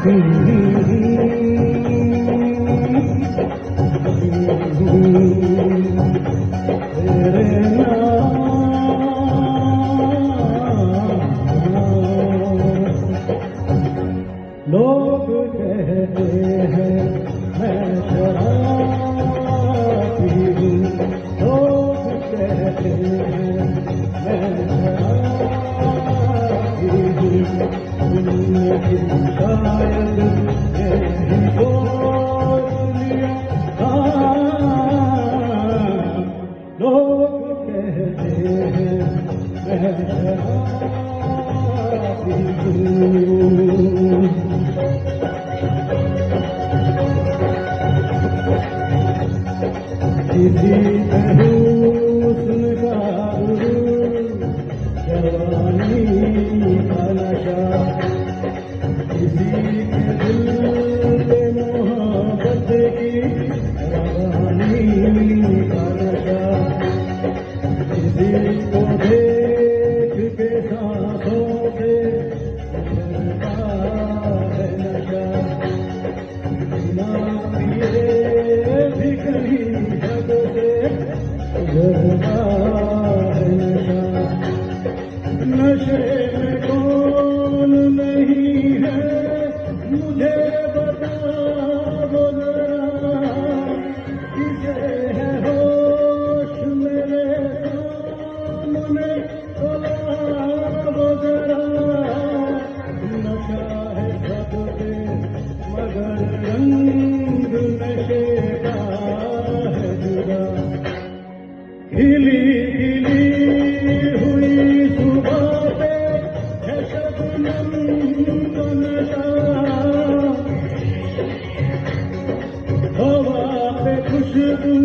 लोग कहते हैं मैं शराबी हूँ, लोग कहते हैं मैं शराबी हूँ, तुमने शायद यही सोच लिया। लोग कहते हैं मैं शराबी हूँ। किसी हुस्न का जवानी का नशा, किसी के दिल पे मोहब्बत की रवानी का नशा, किसी को देख के सांसों से उतरता है नशा, बिना पिए भी कहीं नशे में कौन नहीं है मुझे बता दो जरा, किसे है होश मेरे सामने चला दो जरा। नशा है सबसे मगर रंग नशे का है जुदा, खिली खिली हुई सुबह पे है शबनम का नशा, हवा पे खुशबू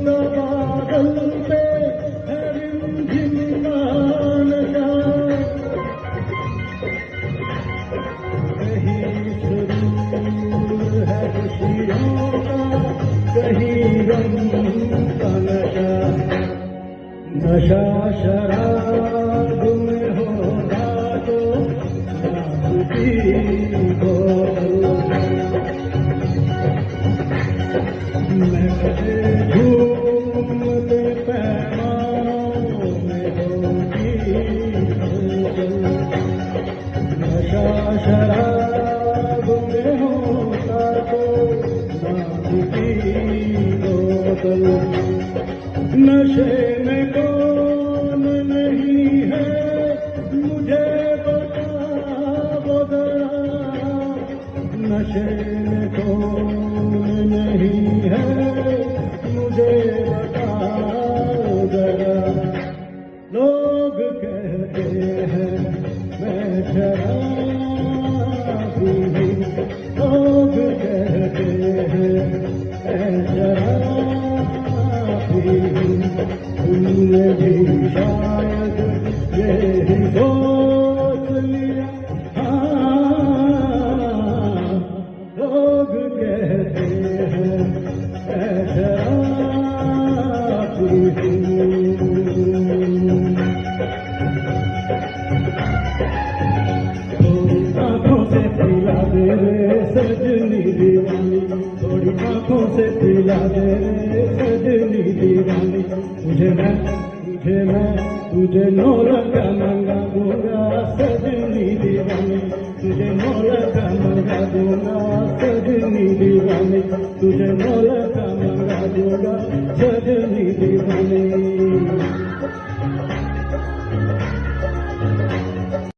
का बादल पे है रिमझिम का नशा, कहीं सुरूर है खुशियों का, कहीं गम का नशा। नशा शराब में होगा तो शराब की बोतल, मैं कहे झूमते पैमानों में होगी हलचल। नशा शराब में होगा तो शराब की बोतल, नशे में कौन नहीं है मुझे बता वो जरा, नशे में कौन नहीं है मुझे बता जरा। लोग कहते हैं मैं शराबी हूँ, लोग कहते हैं मैं शराबी हूँ, तुमने भी शायद यही सोच लिया। लोग कहते हैं मैं शराबी हूँ। थोड़ी आँखों से पिला दे रे सजनी दीवानी, थोड़ी आँखों से पिला दे रे सजनी दीवानी, तुझे मैं तुझे नौर का मंगा दूंगा सजनी दीवानी, तुझे नौर का मंगा दूंगा सजनी दीवानी, तुझे नौर का मंगा दूंगा।